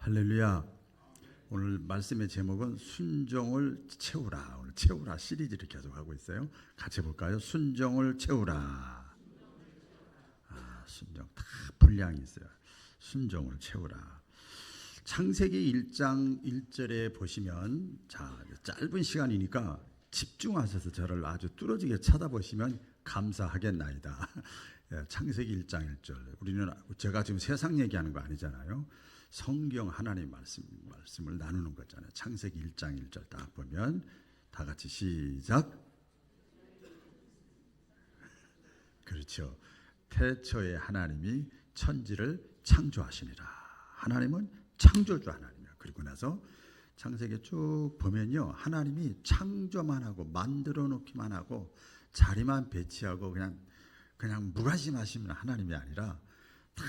할렐루야. 오늘 말씀의 제목은 순종을 채우라. 오늘 채우라 시리즈를 계속 하고 있어요. 같이 볼까요? 순종을 채우라. 순종 다 분량이 있어요. 순종을 채우라. 창세기 1장 1절에 보시면, 자, 짧은 시간이니까 집중하셔서 저를 아주 뚫어지게 쳐다보시면 감사하겠나이다. 창세기 1장 1절. 우리는 제가 지금 세상 얘기하는 거 아니잖아요. 성경 하나님 말씀을 나누는 거잖아요. 창세기 1장 1절 딱 보면 다 같이 시작. 그렇죠. 태초에 하나님이 천지를 창조하시니라. 하나님은 창조주 하나님이야. 그리고 나서 창세기 쭉 보면요, 하나님이 창조만 하고 만들어 놓기만 하고 자리만 배치하고 그냥 무관심하시는 하나님이 아니라 다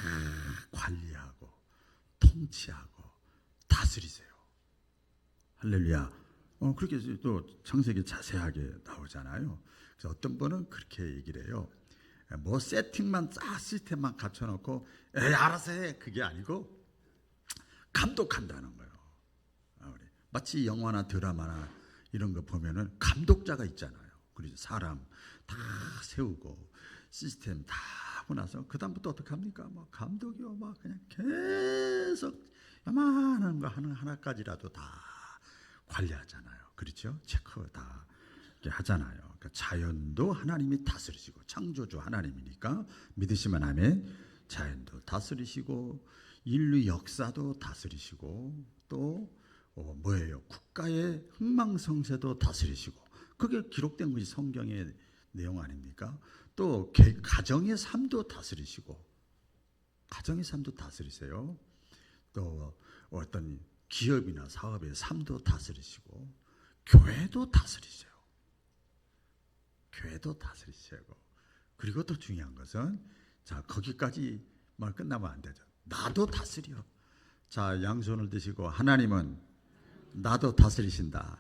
관리하고 통치하고 다스리세요. 할렐루야. 그렇게 또 창세기 자세하게 나오잖아요. 그래서 어떤 분은 그렇게 얘기를 해요. 뭐 세팅만 시스템만 갖춰놓고 알아서 해, 그게 아니고 감독한다는 거예요. 마치 영화나 드라마나 이런 거 보면은 감독자가 있잖아요. 그래서 사람 다 세우고 시스템 다 하고 나서 그 다음부터 어떻게 합니까? 뭐 감독이요, 막 그냥 계속 요만한 거 하나까지라도 다 관리하잖아요. 그렇죠? 체크 다 이렇게 하잖아요. 그러니까 자연도 하나님이 다스리시고, 창조주 하나님이니까 믿으시면 아멘. 자연도 다스리시고 인류 역사도 다스리시고 또 뭐예요? 국가의 흥망성쇠도 다스리시고, 그게 기록된 것이 성경의 내용 아닙니까? 또 가정의 삶도 다스리시고, 가정의 삶도 다스리세요. 또 어떤 기업이나 사업의 삶도 다스리시고, 교회도 다스리세요. 교회도 다스리시고, 그리고 또 중요한 것은, 자, 거기까지만 끝나면 안 되죠. 나도 다스려. 자, 양손을 드시고, 하나님은 나도 다스리신다.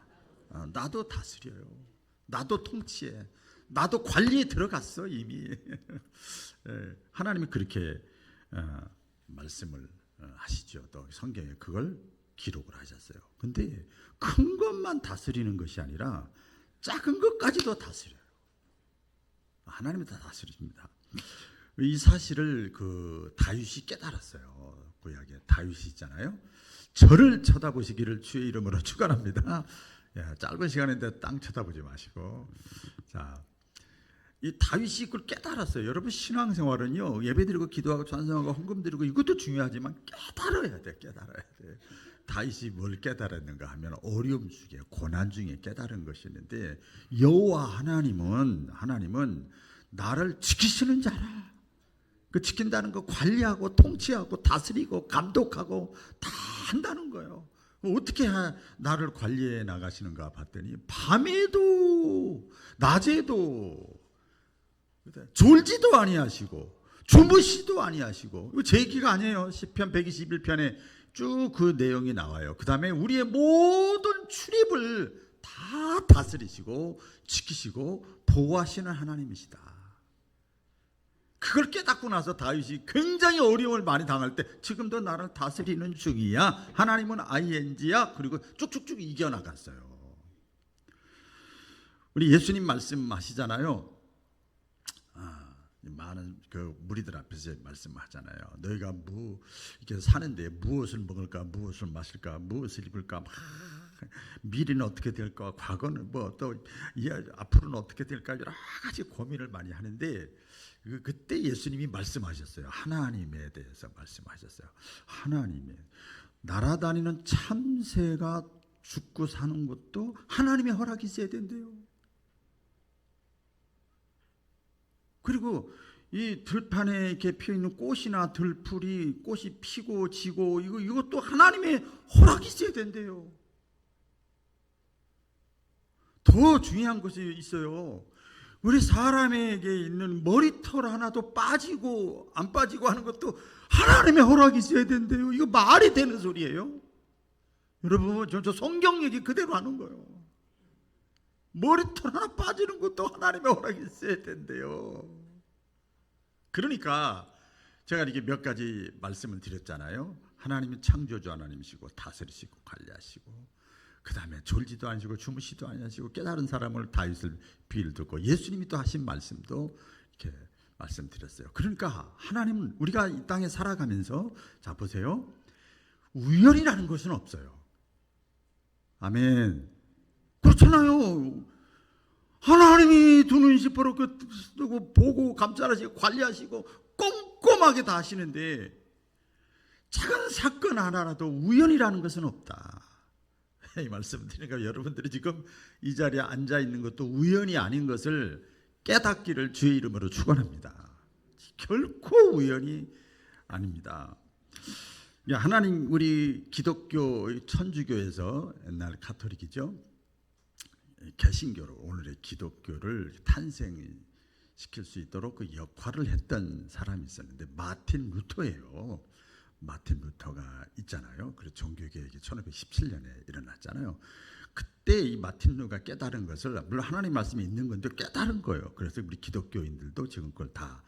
나도 다스려요. 나도 통치해. 나도 관리에 들어갔어 이미. 하나님이 그렇게 말씀을 하시죠. 또 성경에 그걸 기록을 하셨어요. 근데 큰 것만 다스리는 것이 아니라 작은 것까지도 다스려요. 하나님이 다 다스리십니다. 이 사실을 다윗이 깨달았어요. 구약에 다윗이 있잖아요. 저를 쳐다보시기를 주의 이름으로 축원합니다. 짧은 시간인데 땅 쳐다보지 마시고. 자, 이 다윗이 그걸 깨달았어요. 여러분, 신앙생활은요, 예배드리고 기도하고 찬송하고 헌금 드리고 이것도 중요하지만 깨달아야 돼. 다윗이 뭘 깨달았는가 하면 어려움 중에, 고난 중에 깨달은 것이 있는데, 여호와 하나님은 나를 지키시는 자라. 그 지킨다는 거 관리하고 통치하고 다스리고 감독하고 다 한다는 거예요. 어떻게 나를 관리해 나가시는가 봤더니 밤에도 낮에도 졸지도 아니하시고 주무시도 아니하시고, 이거 제 얘기가 아니에요. 시편 121편에 쭉 그 내용이 나와요. 그 다음에 우리의 모든 출입을 다 다스리시고 지키시고 보호하시는 하나님이시다. 그걸 깨닫고 나서 다윗이 굉장히 어려움을 많이 당할 때, 지금도 나를 다스리는 중이야, 하나님은 ing야, 그리고 쭉쭉쭉 이겨나갔어요. 우리 예수님 말씀하시잖아요. 많은 그 무리들 앞에서 말씀하잖아요. 너희가 이렇게 사는데 무엇을 먹을까, 무엇을 마실까, 무엇을 입을까, 미래는 어떻게 될까, 과거는 또 앞으로는 어떻게 될까, 여러 가지 고민을 많이 하는데, 그때 예수님이 말씀하셨어요. 하나님에 대해서 말씀하셨어요. 하나님의 날아다니는 참새가 죽고 사는 것도 하나님의 허락이 있어야 된대요. 그리고 이 들판에 이렇게 피어 있는 꽃이나 들풀이, 꽃이 피고 지고, 이것도 하나님의 허락이 있어야 된대요. 더 중요한 것이 있어요. 우리 사람에게 있는 머리털 하나도 빠지고 안 빠지고 하는 것도 하나님의 허락이 있어야 된대요. 이거 말이 되는 소리예요? 여러분, 저 성경 얘기 그대로 하는 거예요. 머리털 하나 빠지는 것도 하나님의 허락이 있어야 된대요. 그러니까 제가 이렇게 몇 가지 말씀을 드렸잖아요. 하나님은 창조주 하나님이시고 다스리시고 관리하시고, 그 다음에 졸지도 않으시고 주무시도 아니하시고 깨달은 사람을 다윗을 비유를 듣고, 예수님이 또 하신 말씀도 이렇게 말씀드렸어요. 그러니까 하나님은 우리가 이 땅에 살아가면서, 자 보세요, 우연이라는 것은 없어요. 아멘. 그렇잖아요. 하나님이 두 눈이 시퍼렇게 뜨고 보고 감찰하시고 관리하시고 꼼꼼하게 다 하시는데, 작은 사건 하나라도 우연이라는 것은 없다. 이 말씀 드리니까 여러분들이 지금 이 자리에 앉아 있는 것도 우연이 아닌 것을 깨닫기를 주의 이름으로 축원합니다. 결코 우연이 아닙니다. 하나님, 우리 기독교 천주교에서, 옛날 가톨릭이죠, 개신교로 오늘의 기독교를 탄생시킬 수 있도록 그 역할을 했던 사람이 있었는데, 마틴 루터예요. 마틴 루터가 있잖아요. 그래서 종교개혁이 1517년에 일어났잖아요. 그때 이 마틴 루터가 깨달은 것을, 물론 하나님 말씀이 있는 건데 깨달은 거예요. 그래서 우리 기독교인들도 지금 그걸 다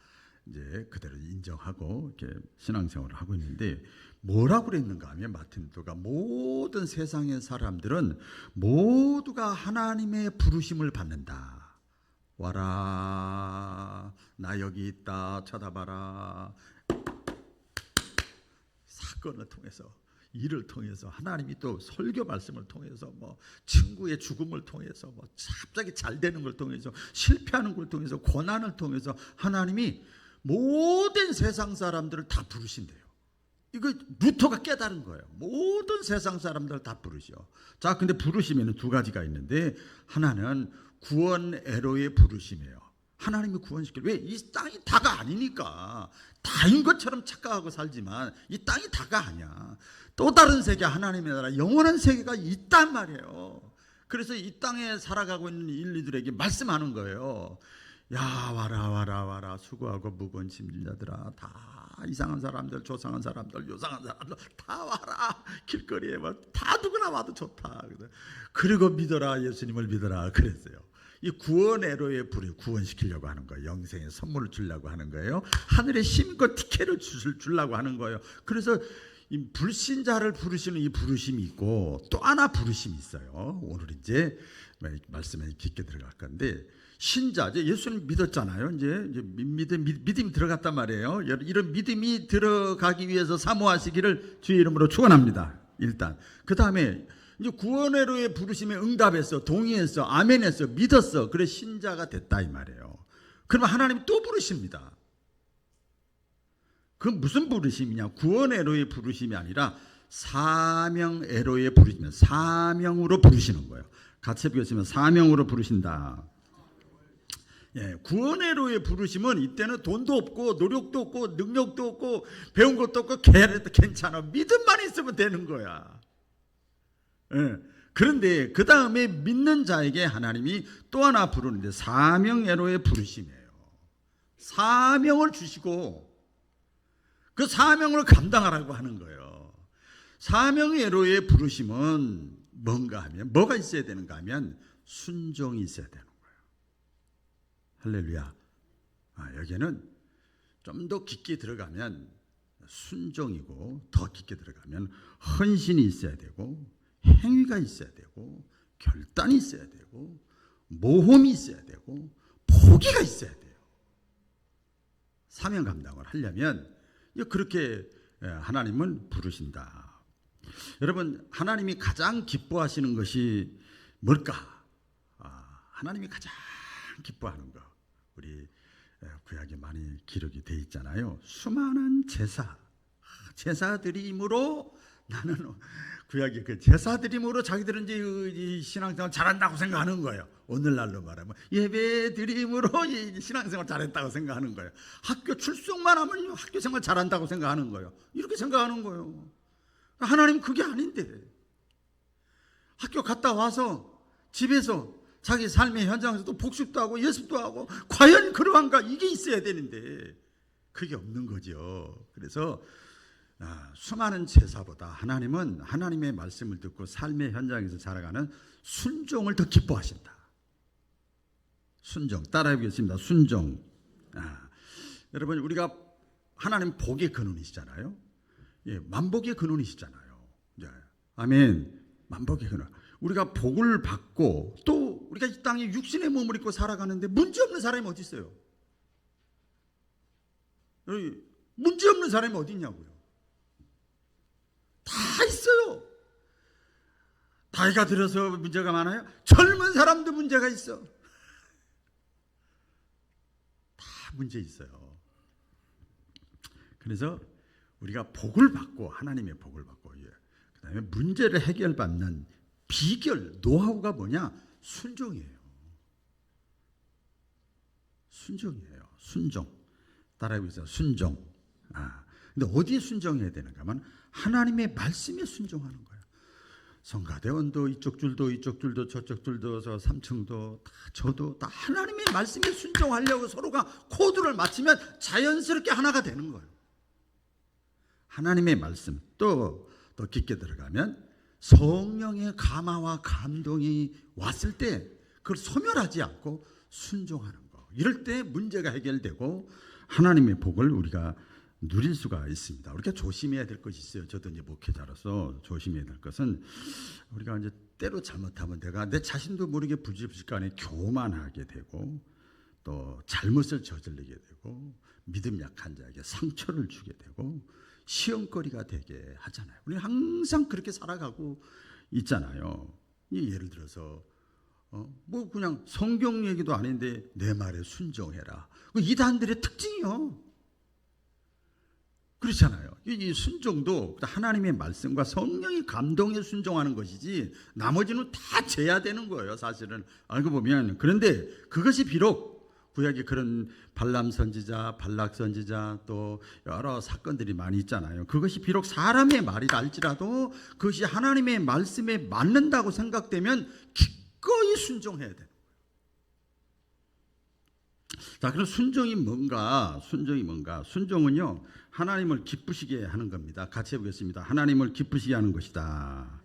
이제 그대로 인정하고 이렇게 신앙생활을 하고 있는데, 뭐라고 그랬는가 하면, 마틴 루터가 모든 세상의 사람들은 모두가 하나님의 부르심을 받는다. 와라, 나 여기 있다, 쳐다봐라. 사건을 통해서, 일을 통해서, 하나님이 또 설교 말씀을 통해서, 뭐 친구의 죽음을 통해서, 뭐 갑자기 잘 되는 걸 통해서, 실패하는 걸 통해서, 고난을 통해서 하나님이 모든 세상 사람들을 다 부르신대요. 이거 루터가 깨달은 거예요. 모든 세상 사람들 다 부르셔. 자, 근데 부르심에는 두 가지가 있는데, 하나는 구원 애로의 부르심이에요. 하나님이 구원시킬, 왜? 이 땅이 다가 아니니까. 다인 것처럼 착각하고 살지만 이 땅이 다가 아니야. 또 다른 세계, 하나님의 나라, 영원한 세계가 있단 말이에요. 그래서 이 땅에 살아가고 있는 인류들에게 말씀하는 거예요. 야, 와라 와라 와라, 수고하고 무거운 짐진 자들아, 다 이상한 사람들, 조상한 사람들, 요상한 사람들 다 와라. 길거리에 다 누구나 와도 좋다. 그리고 믿어라, 예수님을 믿어라 그랬어요. 이 구원 애로의 불이 구원시키려고 하는 거예요. 영생의 선물을 주려고 하는 거예요. 하늘의 힘과 티켓을 주려고 하는 거예요. 그래서 이 불신자를 부르시는 이 부르심이 있고, 또 하나 부르심이 있어요. 오늘 이제 말씀에 깊게 들어갈 건데, 신자, 이제 예수님 믿었잖아요. 이제 믿음이 들어갔단 말이에요. 이런 믿음이 들어가기 위해서 사모하시기를 주의 이름으로 축원합니다. 일단 그 다음에 이제 구원회로의 부르심에 응답했어, 동의했어, 아멘했어, 믿었어. 그래 신자가 됐다 이 말이에요. 그러면 하나님이 또 부르십니다. 그 무슨 부르심이냐? 구원회로의 부르심이 아니라 사명애로의 부르시면, 사명으로 부르시는 거예요. 같이 해보겠습니다. 사명으로 부르신다. 예, 구원회로의 부르심은 이때는 돈도 없고 노력도 없고 능력도 없고 배운 것도 없고 괜찮아, 믿음만 있으면 되는 거야. 예, 그런데 그 다음에 믿는 자에게 하나님이 또 하나 부르는데, 사명애로의 부르심이에요. 사명을 주시고 그 사명을 감당하라고 하는 거예요. 사명애로의 부르심은 뭔가 하면, 뭐가 있어야 되는가 하면 순종이 있어야 되는 거예요. 할렐루야. 여기는 좀 더 깊게 들어가면 순종이고, 더 깊게 들어가면 헌신이 있어야 되고, 행위가 있어야 되고, 결단이 있어야 되고, 모험이 있어야 되고, 포기가 있어야 돼요. 사명 감당을 하려면 그렇게 하나님은 부르신다. 여러분, 하나님이 가장 기뻐하시는 것이 뭘까? 하나님이 가장 기뻐하는 거, 우리 구약에 많이 기록이 돼 있잖아요. 수많은 제사드림으로, 나는 구약이 그 제사드림으로 자기들은 이제 신앙생활 잘한다고 생각하는 거예요. 오늘날로 말하면 예배드림으로 신앙생활 잘했다고 생각하는 거예요. 학교 출석만 하면 학교생활 잘한다고 생각하는 거예요. 이렇게 생각하는 거예요. 하나님 그게 아닌데, 학교 갔다 와서 집에서 자기 삶의 현장에서 또 복습도 하고 예습도 하고, 과연 그러한가? 이게 있어야 되는데 그게 없는 거죠. 그래서 수많은 제사보다 하나님은 하나님의 말씀을 듣고 삶의 현장에서 살아가는 순종을 더 기뻐하신다. 순종, 따라해 보겠습니다. 순종. 여러분, 우리가 하나님 복의 근원이시잖아요. 예, 만복의 근원이시잖아요. 네. 아멘. 만복의 근원. 우리가 복을 받고 또 우리가 이 땅에 육신의 몸을 입고 살아가는데 문제없는 사람이 어디 있어요? 문제없는 사람이 어디 있냐고요. 다 있어요. 나이가 들어서 문제가 많아요? 젊은 사람도 문제가 있어. 다 문제 있어요. 그래서 우리가 복을 받고 하나님의 복을 받고 그 다음에 문제를 해결받는 비결, 노하우가 뭐냐? 순종이에요. 순종이에요. 순종. 따라해보세요. 순종. 근데 어디에 순종해야 되는가 하면 하나님의 말씀에 순종하는 거예요. 성가대원도 이쪽 줄도 저쪽 줄도 저 3층도 다 저도 다 하나님의 말씀에 순종하려고 서로가 코드를 맞추면 자연스럽게 하나가 되는 거예요. 하나님의 말씀 또 깊게 들어가면 성령의 감화와 감동이 왔을 때 그걸 소멸하지 않고 순종하는 거. 이럴 때 문제가 해결되고 하나님의 복을 우리가 누릴 수가 있습니다. 우리가 조심해야 될 것이 있어요. 저도 이제 목회자로서 조심해야 될 것은 우리가 이제 때로 잘못하면 내가 내 자신도 모르게 부지불식간에 교만하게 되고 또 잘못을 저지르게 되고 믿음 약한 자에게 상처를 주게 되고 시험거리가 되게 하잖아요. 우리는 항상 그렇게 살아가고 있잖아요. 예를 들어서 뭐 그냥 성경 얘기도 아닌데 내 말에 순종해라. 이단들의 특징이요. 그렇잖아요. 이 순종도 하나님의 말씀과 성령의 감동에 순종하는 것이지 나머지는 다 재야 되는 거예요. 사실은 알고 보면. 그런데 그것이 비록 구약에 그런 발람 선지자, 발락 선지자 또 여러 사건들이 많이 있잖아요. 그것이 비록 사람의 말이라 할지라도 그것이 하나님의 말씀에 맞는다고 생각되면 기꺼이 순종해야 돼요. 자, 그럼 순종이 뭔가? 순종은요, 하나님을 기쁘시게 하는 겁니다. 같이 해보겠습니다. 하나님을 기쁘시게 하는 것이다.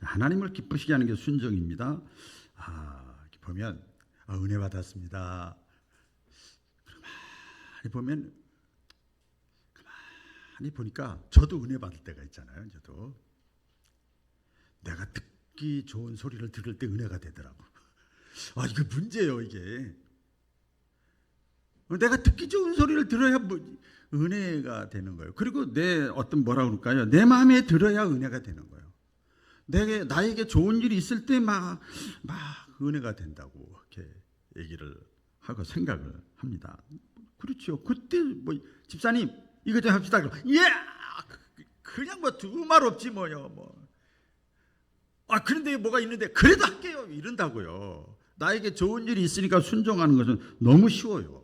하나님을 기쁘시게 하는 게 순종입니다. 이렇게 보면 은혜 받았습니다. 가만히 보니까 저도 은혜 받을 때가 있잖아요. 저도 내가 듣기 좋은 소리를 들을 때 은혜가 되더라고. 이거 문제예요. 이게 내가 듣기 좋은 소리를 들어야 은혜가 되는 거예요. 그리고 내 어떤 뭐라 그럴까요? 내 마음에 들어야 은혜가 되는 거예요. 나에게 좋은 일이 있을 때 막 은혜가 된다고 이렇게 얘기를 하고 생각을 합니다. 그렇죠. 그때 뭐 집사님 이거 좀 합시다. 그냥 뭐 두 말 없지 뭐요. 그런데 뭐가 있는데 그래도 할게요. 이런다고요. 나에게 좋은 일이 있으니까 순종하는 것은 너무 쉬워요.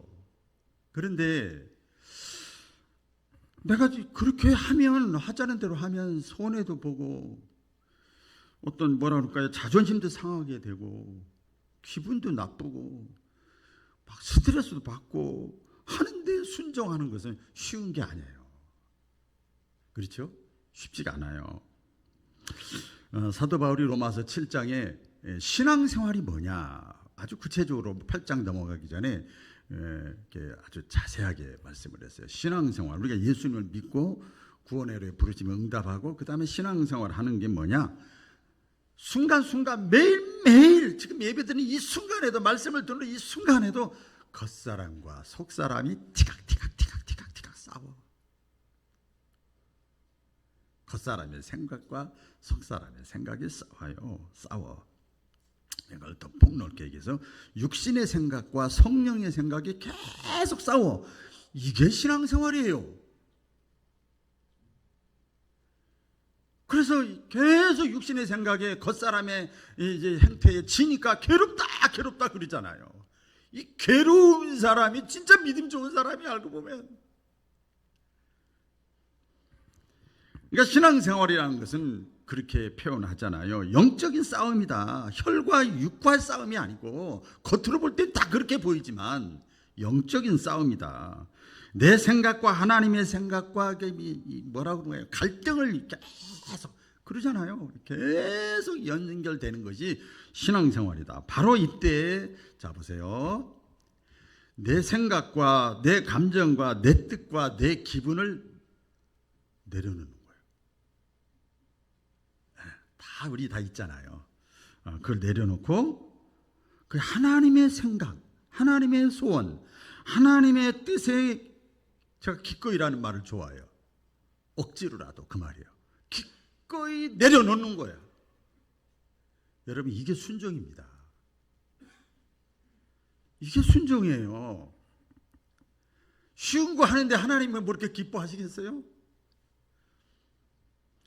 그런데 내가 그렇게 하자는 대로 하면 손해도 보고 어떤 뭐라 그럴까요? 자존심도 상하게 되고 기분도 나쁘고 막 스트레스도 받고 하는데 순종하는 것은 쉬운 게 아니에요. 그렇죠? 쉽지가 않아요. 사도 바울이 로마서 7장에 신앙생활이 뭐냐 아주 구체적으로 8장 넘어가기 전에 이렇게 아주 자세하게 말씀을 했어요. 신앙생활, 우리가 예수님을 믿고 구원의 부르심에 응답하고 그 다음에 신앙생활 하는 게 뭐냐? 순간순간 매일매일 지금 예배드리는 이 순간에도 말씀을 듣는 이 순간에도 겉사람과 속사람이 티각티각 싸워. 겉사람의 생각과 속사람의 생각이 싸워. 이걸 더 폭넓게 얘기해서 육신의 생각과 성령의 생각이 계속 싸워. 이게 신앙생활이에요. 그래서 계속 육신의 생각에 겉사람의 이제 행태에 지니까 괴롭다 그러잖아요. 이 괴로운 사람이 진짜 믿음 좋은 사람이 알고 보면. 그러니까 신앙생활이라는 것은 그렇게 표현하잖아요. 영적인 싸움이다. 혈과 육과의 싸움이 아니고 겉으로 볼 땐 다 그렇게 보이지만 영적인 싸움이다. 내 생각과 하나님의 생각과 뭐라고 그러나요? 갈등을 계속 그러잖아요. 계속 연결되는 것이 신앙생활이다. 바로 이때 자 보세요. 내 생각과 내 감정과 내 뜻과 내 기분을 내려놓는 거예요. 다 우리 다 있잖아요. 그걸 내려놓고 그 하나님의 생각, 하나님의 소원, 하나님의 뜻에 제가 기꺼이라는 말을 좋아해요. 억지로라도 그 말이에요. 기꺼이 내려놓는 거예요. 여러분 이게 순종입니다. 이게 순종이에요. 쉬운 거 하는데 하나님은 뭐 이렇게 기뻐하시겠어요?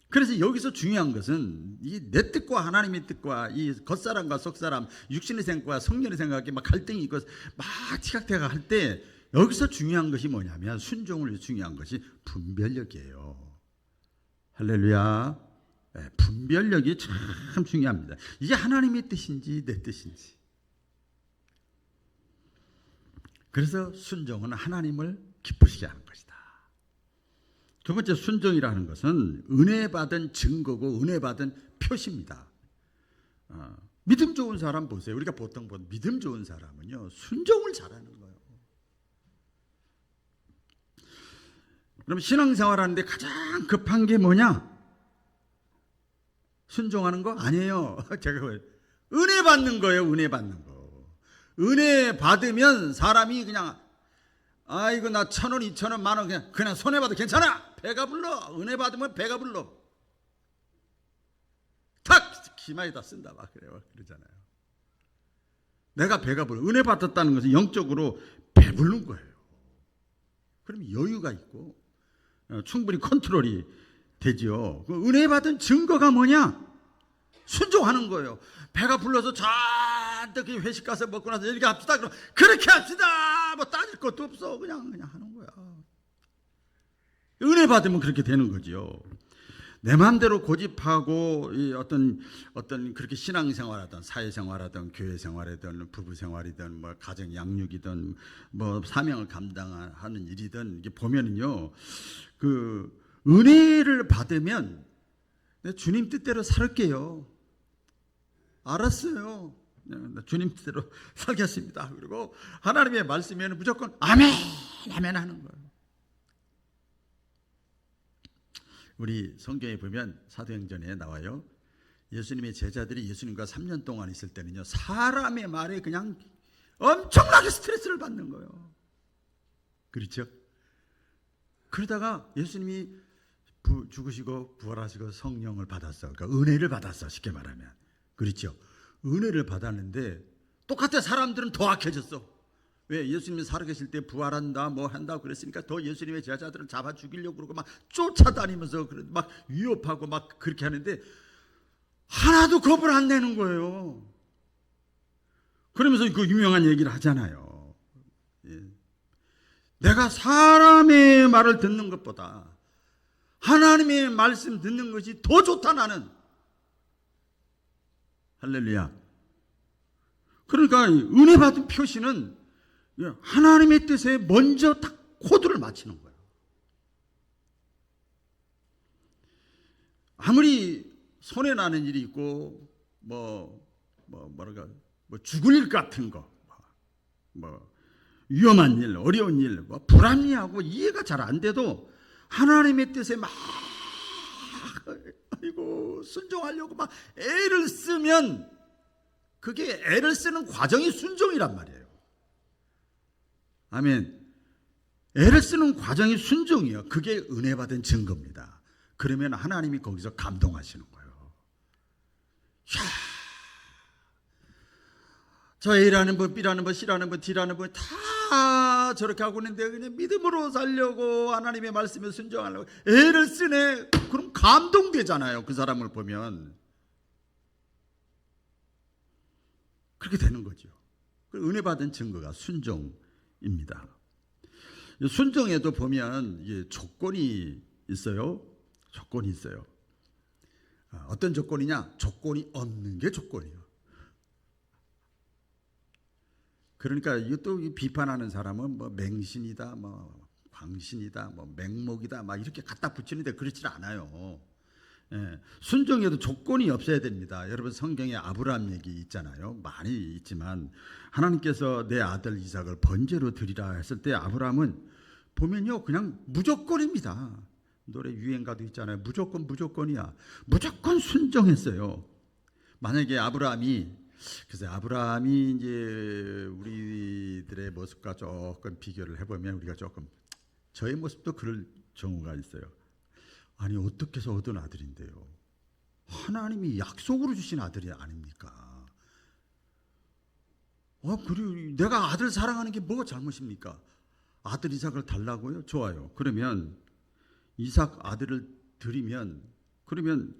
그래서 여기서 중요한 것은 이 내 뜻과 하나님의 뜻과 이 겉사람과 속사람, 육신의 생각과 성령의 생각이 막 갈등이 있고 막 티격태격 할 때 여기서 중요한 것이 뭐냐면 순종을 중요한 것이 분별력이에요. 할렐루야. 네, 분별력이 참 중요합니다. 이게 하나님의 뜻인지 내 뜻인지. 그래서 순종은 하나님을 기쁘시게 하는 것이다. 두 번째 순종이라는 것은 은혜 받은 증거고 은혜 받은 표시입니다. 믿음 좋은 사람 보세요. 우리가 보통 본 믿음 좋은 사람은요 순종을 잘하는 거예요. 그럼 신앙생활하는데 가장 급한 게 뭐냐? 순종하는 거 아니에요. 제가 은혜 받는 거예요. 은혜 받는 거. 은혜 받으면 사람이 그냥 아이고 나 1,000원, 2,000원, 10,000원 그냥 손해 봐도 괜찮아. 배가 불러. 은혜 받으면 배가 불러. 탁 기마에다 쓴다 막 그래요. 그러잖아요. 내가 배가 불러. 은혜 받았다는 것은 영적으로 배부른 거예요. 그럼 여유가 있고 충분히 컨트롤이 되지요. 그 은혜 받은 증거가 뭐냐? 순종하는 거예요. 배가 불러서 잔뜩 회식 가서 먹고 나서 이렇게 합시다. 그럼 그렇게 합시다. 뭐 따질 것도 없어. 그냥 하는 거야. 은혜 받으면 그렇게 되는 거지요. 내 마음대로 고집하고 이 어떤 그렇게 신앙생활하든 사회생활하든 교회생활이든 부부생활이든 뭐 가정 양육이든 뭐 사명을 감당하는 일이든 이게 보면은요 그 은혜를 받으면 주님 뜻대로 살게요. 알았어요. 주님 뜻대로 살겠습니다. 그리고 하나님의 말씀에는 무조건 아멘, 아멘 하는 거예요. 우리 성경에 보면 사도행전에 나와요. 예수님의 제자들이 예수님과 3년 동안 있을 때는요 사람의 말에 그냥 엄청나게 스트레스를 받는 거예요. 그렇죠? 그러다가 예수님이 죽으시고 부활하시고 성령을 받았어. 그러니까 은혜를 받았어. 쉽게 말하면. 그렇죠? 은혜를 받았는데 똑같아. 사람들은 더 악해졌어. 왜? 예수님이 살아계실 때 부활한다 뭐 한다고 그랬으니까 더 예수님의 제자들을 잡아 죽이려고 그러고 막 쫓아다니면서 막 위협하고 막 그렇게 하는데 하나도 겁을 안 내는 거예요. 그러면서 그 유명한 얘기를 하잖아요. 예. 내가 사람의 말을 듣는 것보다 하나님의 말씀 듣는 것이 더 좋다 나는. 할렐루야. 그러니까 은혜 받은 표시는 하나님의 뜻에 먼저 딱 코드를 맞추는 거예요. 아무리 손해 나는 일이 있고 뭐랄까 죽을 일 같은 거, 뭐 위험한 일, 어려운 일, 뭐 불합리하고 이해가 잘 안 돼도 하나님의 뜻에 막 아이고 순종하려고 막 애를 쓰면 그게 애를 쓰는 과정이 순종이란 말이에요. 아멘. 애를 쓰는 과정이 순종이에요. 그게 은혜 받은 증거입니다. 그러면 하나님이 거기서 감동하시는 거예요. 이야, 저 A라는 분, B라는 분, C라는 분, D라는 분 다 저렇게 하고 있는데 그냥 믿음으로 살려고 하나님의 말씀에 순종하려고 애를 쓰네. 그럼 감동되잖아요. 그 사람을 보면. 그렇게 되는 거죠. 은혜 받은 증거가 순종입니다. 순종에도 보면 조건이 있어요. 조건이 있어요. 어떤 조건이냐? 조건이 없는 게 조건이에요. 그러니까 이것도 비판하는 사람은 뭐 맹신이다, 뭐 광신이다, 뭐 맹목이다, 막 이렇게 갖다 붙이는데 그렇지 않아요. 순종에도 조건이 없어야 됩니다. 여러분 성경에 아브라함 얘기 있잖아요. 많이 있지만 하나님께서 내 아들 이삭을 번제로 드리라 했을 때 아브라함은 보면요 그냥 무조건입니다. 노래 유행가도 있잖아요. 무조건이야. 무조건 순종했어요. 만약에 아브라함이 이제 우리들의 모습과 조금 비교를 해보면 우리가 조금 저의 모습도 그럴 경우가 있어요. 아니 어떻게 해서 얻은 아들인데요. 하나님이 약속으로 주신 아들이 아닙니까? 그리고 내가 아들 사랑하는 게 뭐가 잘못입니까? 아들 이삭을 달라고요? 좋아요. 그러면 이삭 아들을 드리면 그러면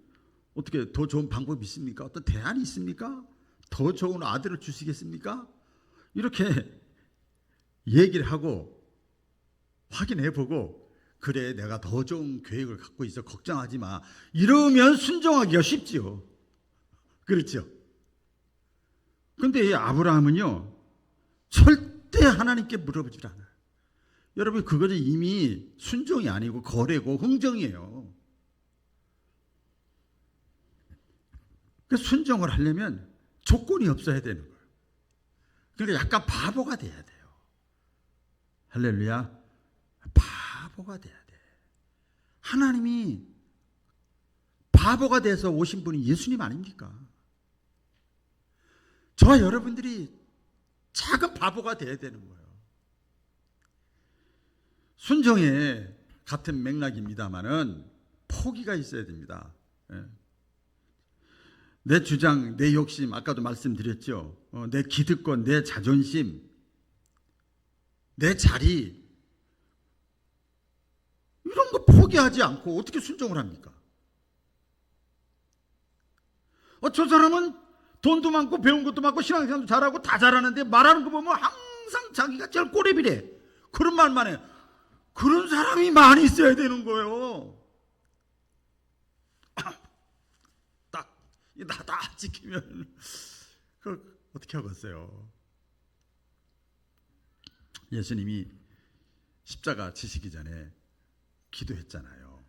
어떻게 더 좋은 방법이 있습니까? 어떤 대안이 있습니까? 더 좋은 아들을 주시겠습니까? 이렇게 얘기를 하고 확인해 보고 그래 내가 더 좋은 계획을 갖고 있어 걱정하지 마 이러면 순종하기가 쉽지요. 그렇죠? 근데 이 아브라함은요 절대 하나님께 물어보질 않아요. 여러분 그것은 이미 순종이 아니고 거래고 흥정이에요. 그러니까 순종을 하려면 조건이 없어야 되는 거예요. 그러니까 약간 바보가 돼야 돼요. 할렐루야. 바보가 돼야 돼. 하나님이 바보가 돼서 오신 분이 예수님 아닙니까? 저와 여러분들이 작은 바보가 돼야 되는 거예요. 순종에 같은 맥락입니다만은 포기가 있어야 됩니다. 내 주장, 내 욕심, 아까도 말씀드렸죠. 내 기득권, 내 자존심, 내 자리 이런 거 포기하지 않고 어떻게 순종을 합니까? 저 사람은 돈도 많고 배운 것도 많고 신앙생활도 잘하고 다 잘하는데 말하는 거 보면 항상 자기가 제일 꼬레비래. 그런 말만 해. 그런 사람이 많이 있어야 되는 거예요. 다 지키면 그걸 어떻게 하겠어요? 예수님이 십자가 지시기 전에 기도했잖아요.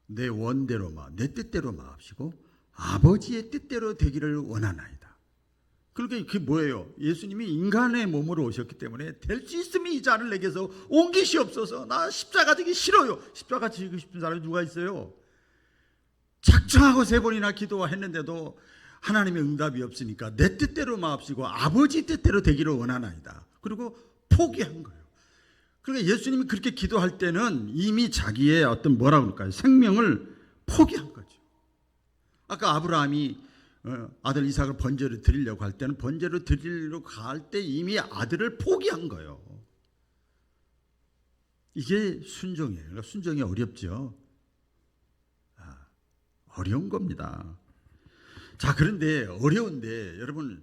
내 원대로 내 뜻대로 마옵시고 아버지의 뜻대로 되기를 원하나이다. 그러니까 그게 뭐예요? 예수님이 인간의 몸으로 오셨기 때문에 될 수 있으면 이 잔을 내게서 옮기시옵소서. 나 십자가 지기 싫어요. 십자가 지고 싶은 사람이 누가 있어요? 작정하고 3번이나 기도했는데도 하나님의 응답이 없으니까 내 뜻대로 마옵시고 아버지 뜻대로 되기를 원하나이다. 그리고 포기한 거예요. 그러니까 예수님이 그렇게 기도할 때는 이미 자기의 어떤 뭐라고 그럴까요? 생명을 포기한 거죠. 아까 아브라함이 아들 이삭을 번제로 드리려고 할 때는 번제로 드리려고 갈 때 이미 아들을 포기한 거예요. 이게 순종이에요. 그러니까 순종이 어렵죠. 어려운 겁니다. 자, 그런데 어려운데 여러분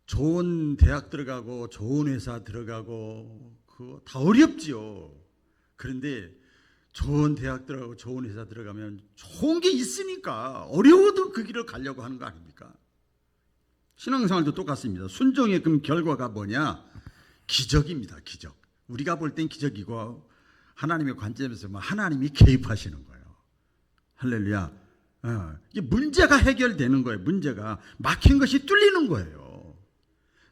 좋은 대학 들어가고 좋은 회사 들어가고 그거 다 어렵지요. 그런데 좋은 대학 들어가고 좋은 회사 들어가면 좋은 게 있으니까 어려워도 그 길을 가려고 하는 거 아닙니까? 신앙생활도 똑같습니다. 순종의 그럼 결과가 뭐냐? 기적입니다. 기적. 우리가 볼 땐 기적이고 하나님의 관점에서 하나님이 개입하시는 거예요. 할렐루야. 이게 문제가 해결되는 거예요. 문제가 막힌 것이 뚫리는 거예요.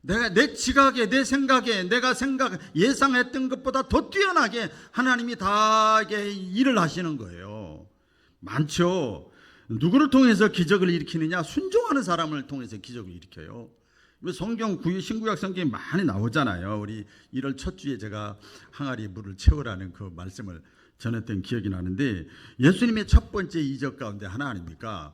내가 내 지각에 내 생각에 내가 예상했던 것보다 더 뛰어나게 하나님이 다 일을 하시는 거예요. 많죠. 누구를 통해서 기적을 일으키느냐? 순종하는 사람을 통해서 기적을 일으켜요. 성경 신구약 성경에 많이 나오잖아요. 우리 1월 첫 주에 제가 항아리에 물을 채우라는 그 말씀을 전했던 기억이 나는데 예수님의 첫 번째 이적 가운데 하나 아닙니까?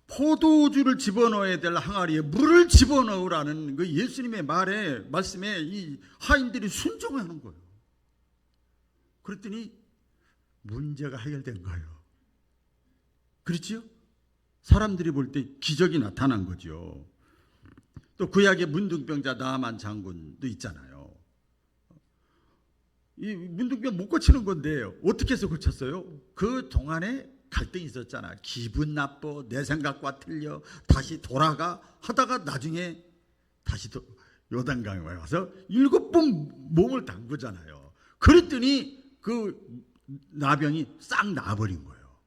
포도주를 집어넣어야 될 항아리에 물을 집어넣으라는 그 예수님의 말씀에 이 하인들이 순종하는 거예요. 그랬더니 문제가 해결된 거예요. 그렇지요? 사람들이 볼 때 기적이 나타난 거죠. 또 구약의 문둥병자 나아만 장군도 있잖아요. 이 문둥병 못 고치는 건데 어떻게 해서 고쳤어요? 그 동안에 갈등이 있었잖아. 기분 나빠, 내 생각과 틀려, 다시 돌아가 하다가 나중에 다시 또 요단강에 와서 7번 몸을 담그잖아요. 그랬더니 그 나병이 싹 나아버린 거예요.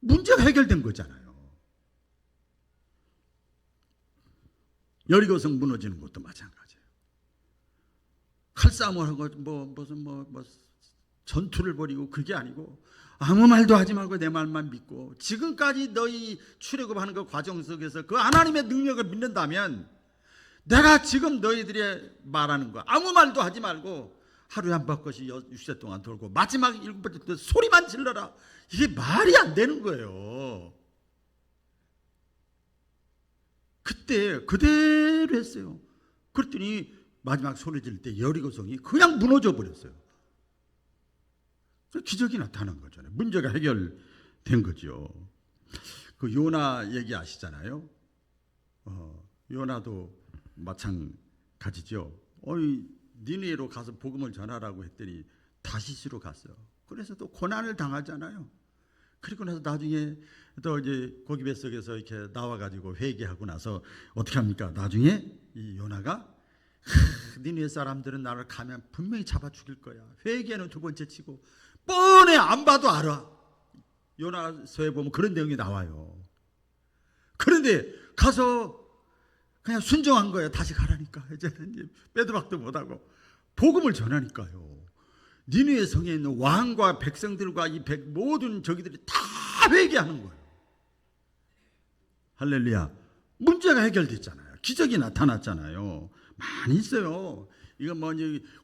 문제가 해결된 거잖아요. 여리고성 무너지는 것도 마찬가지예요. 칼싸움을 하고 무슨 전투를 벌이고 그게 아니고 아무 말도 하지 말고 내 말만 믿고 지금까지 너희 출애굽하는 그 과정 속에서 그 하나님의 능력을 믿는다면 내가 지금 너희들이 말하는 거 아무 말도 하지 말고 하루에 한 바퀴씩 6세 동안 돌고 마지막 7번째 때 소리만 질러라. 이게 말이 안 되는 거예요. 그때 그대로 했어요. 그랬더니 마지막 소리 지를 때 여리고성이 그냥 무너져 버렸어요. 기적이 나타난 거잖아요. 문제가 해결된 거죠. 그 요나 얘기 아시잖아요. 요나도 마찬가지죠. 니느웨로 가서 복음을 전하라고 했더니 다시스로 갔어요. 그래서 또 고난을 당하잖아요. 그리고 나서 나중에 또 이제 고기 뱃속에서 이렇게 나와가지고 회개하고 나서 어떻게 합니까? 나중에 이 요나가 니느웨 사람들은 나를 가면 분명히 잡아 죽일 거야. 회개는 두 번째 치고 뻔해 안 봐도 알아. 요나서에 보면 그런 내용이 나와요. 그런데 가서 그냥 순종한 거예요. 다시 가라니까. 이제는 빼도 박도 못하고 복음을 전하니까요. 니느웨 성에 있는 왕과 백성들과 이 모든 저기들이 다 회개하는 거예요. 할렐루야. 문제가 해결됐잖아요. 기적이 나타났잖아요. 많이 있어요. 이건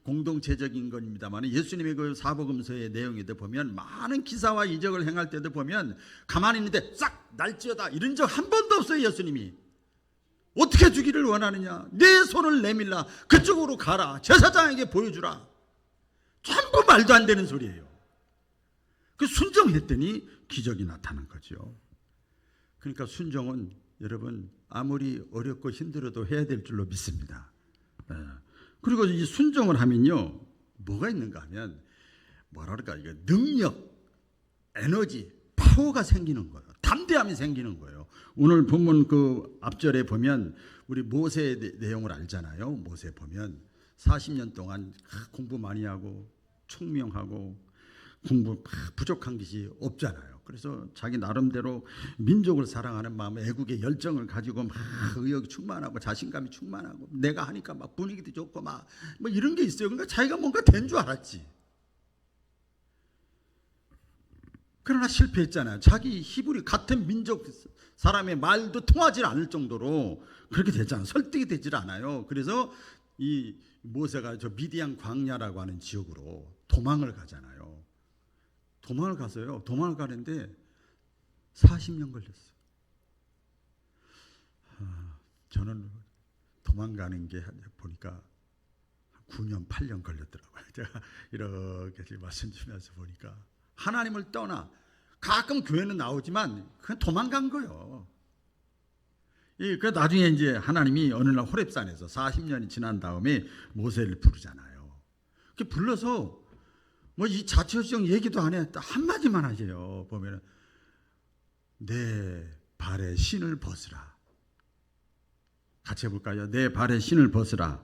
공동체적인 겁니다만 예수님의 그 사복음서의 내용에도 보면 많은 기사와 이적을 행할 때도 보면 가만히 있는데 싹 날지어다 이런 적 한 번도 없어요. 예수님이 어떻게 주기를 원하느냐? 내 손을 내밀라. 그쪽으로 가라. 제사장에게 보여주라. 전부 말도 안 되는 소리예요. 그 순종했더니 기적이 나타난 거죠. 그러니까 순종은 여러분 아무리 어렵고 힘들어도 해야 될 줄로 믿습니다. 그리고 이 순종을 하면요 뭐가 있는가 하면 뭐랄까 이게 능력, 에너지, 파워가 생기는 거예요. 담대함이 생기는 거예요. 오늘 본문 그 앞절에 보면 우리 모세의 내용을 알잖아요. 모세 보면 40년 동안 공부 많이 하고 총명하고 공부 부족한 것이 없잖아요. 그래서 자기 나름대로 민족을 사랑하는 마음, 애국의 열정을 가지고 막 의욕이 충만하고 자신감이 충만하고 내가 하니까 막 분위기도 좋고 막 뭐 이런 게 있어요. 그러니까 자기가 뭔가 된 줄 알았지. 그러나 실패했잖아요. 자기 히브리 같은 민족 사람의 말도 통하지 않을 정도로 그렇게 됐잖아요. 설득이 되질 않아요. 그래서 이 모세가 저 미디안 광야라고 하는 지역으로 도망을 가잖아요. 도망을 가서요. 도망을 가는데 40년 걸렸어요. 저는 도망가는 게 보니까 9년, 8년 걸렸더라고요. 제가 이렇게 말씀드리면서 보니까 하나님을 떠나 가끔 교회는 나오지만 그냥 도망간 거예요. 그 나중에 이제 하나님이 어느 날 호렙산에서 40년이 지난 다음에 모세를 부르잖아요. 그 불러서 이 자초지종 얘기도 안 해. 한마디만 하세요. 보면은 내 발에 신을 벗으라. 같이 해볼까요? 내 발에 신을 벗으라.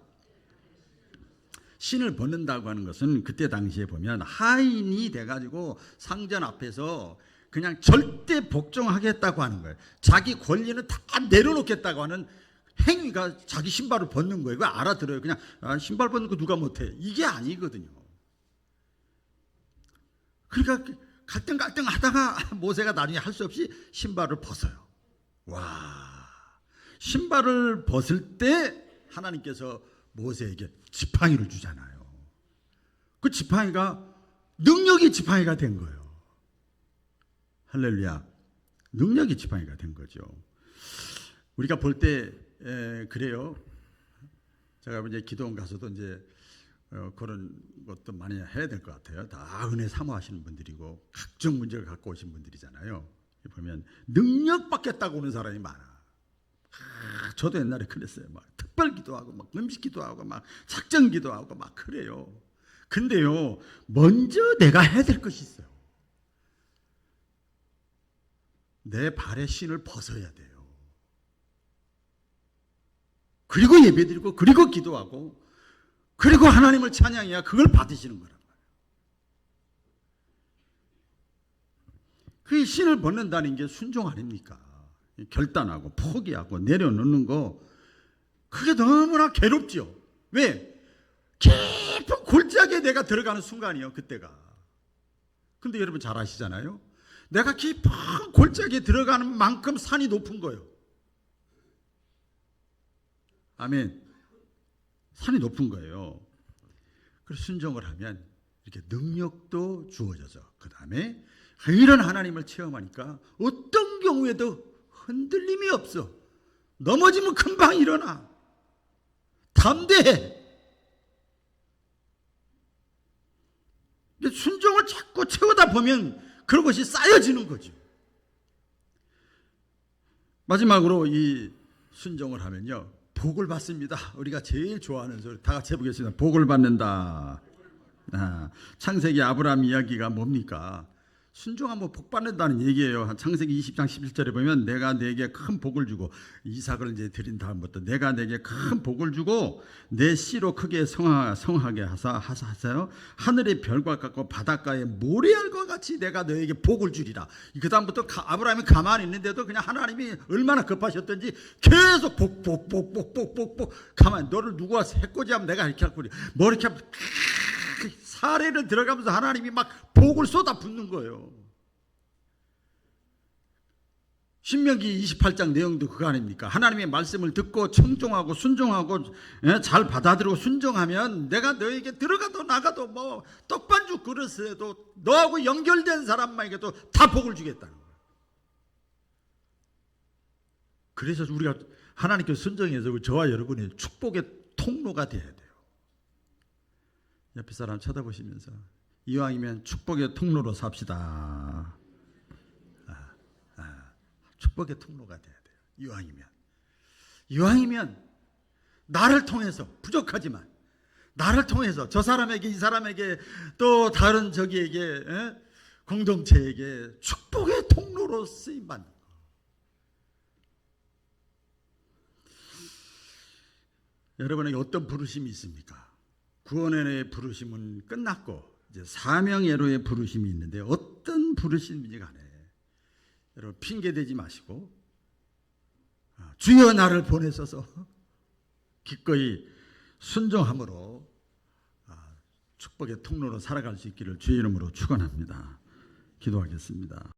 신을 벗는다고 하는 것은 그때 당시에 보면 하인이 돼가지고 상전 앞에서 그냥 절대 복종하겠다고 하는 거예요. 자기 권리는 다 내려놓겠다고 하는 행위가 자기 신발을 벗는 거예요. 그거 알아들어요. 그냥 신발 벗는 거 누가 못해. 이게 아니거든요. 그러니까 갈등갈등 하다가 모세가 나중에 할 수 없이 신발을 벗어요. 와, 신발을 벗을 때 하나님께서 모세에게 지팡이를 주잖아요. 그 지팡이가 능력이 지팡이가 된 거예요. 할렐루야. 능력이 지팡이가 된 거죠. 우리가 볼 때 그래요. 제가 이제 기도원 가서도 이제 그런 것도 많이 해야 될 것 같아요. 다 은혜 사모하시는 분들이고 각종 문제를 갖고 오신 분들이잖아요. 보면 능력 받겠다고 오는 사람이 많아. 저도 옛날에 그랬어요. 막 특별 기도하고 막 음식 기도하고 막 작전 기도하고 막 그래요. 근데요, 먼저 내가 해야 될 것이 있어요. 내 발에 신을 벗어야 돼요. 그리고 예배드리고 그리고 기도하고 그리고 하나님을 찬양해야 그걸 받으시는 거란 말이에요. 그 신을 벗는다는 게 순종 아닙니까? 결단하고 포기하고 내려놓는 거, 그게 너무나 괴롭죠. 왜? 깊은 골짜기에 내가 들어가는 순간이요, 그때가. 근데 여러분 잘 아시잖아요. 내가 깊은 골짜기에 들어가는 만큼 산이 높은 거예요. 아멘. 산이 높은 거예요. 그래서 순종을 하면 이렇게 능력도 주어져서, 그 다음에 이런 하나님을 체험하니까 어떤 경우에도 흔들림이 없어. 넘어지면 금방 일어나. 담대해. 순종을 자꾸 채우다 보면 그런 것이 쌓여지는 거죠. 마지막으로 이 순종을 하면요, 복을 받습니다. 우리가 제일 좋아하는 소리 다 같이 해보겠습니다. 복을 받는다. 창세기 아브라함 이야기가 뭡니까? 순종하면 복 받는다는 얘기예요. 창세기 20장 11절에 보면 내가 내게 큰 복을 주고, 이삭을 이제 드린 다음부터 내가 내게 큰 복을 주고 내 씨로 크게 성하게 하사요. 하늘의 별과 같고 바닷가의 모래알과 같이 내가 너에게 복을 주리라. 그 다음부터 아브라함이 가만히 있는데도 그냥 하나님이 얼마나 급하셨던지 계속 복 가만히, 너를 누가 해코지하면 내가 이렇게 할 거리, 뭐 이렇게 하면 사례를 들어가면서 하나님이 막 복을 쏟아붓는 거예요. 신명기 28장 내용도 그거 아닙니까? 하나님의 말씀을 듣고 청종하고 순종하고 잘 받아들이고 순종하면 내가 너에게 들어가도 나가도 뭐 떡반죽 그릇에도 너하고 연결된 사람만에게도 다 복을 주겠다는 거예요. 그래서 우리가 하나님께 순종해서 저와 여러분이 축복의 통로가 돼야 돼요. 옆에 사람 쳐다보시면서 이왕이면 축복의 통로로 삽시다. 축복의 통로가 돼야 돼요. 이왕이면 나를 통해서, 부족하지만 나를 통해서 저 사람에게, 이 사람에게, 또 다른 저기에게, 공동체에게 축복의 통로로 쓰임받는 거. 여러분에게 어떤 부르심이 있습니까? 구원의 부르심은 끝났고 이제 사명예로의 부르심이 있는데, 어떤 부르심인지 간에 여러분 핑계대지 마시고 주여 나를 보내소서 기꺼이 순종함으로 축복의 통로로 살아갈 수 있기를 주의 이름으로 축원합니다. 기도하겠습니다.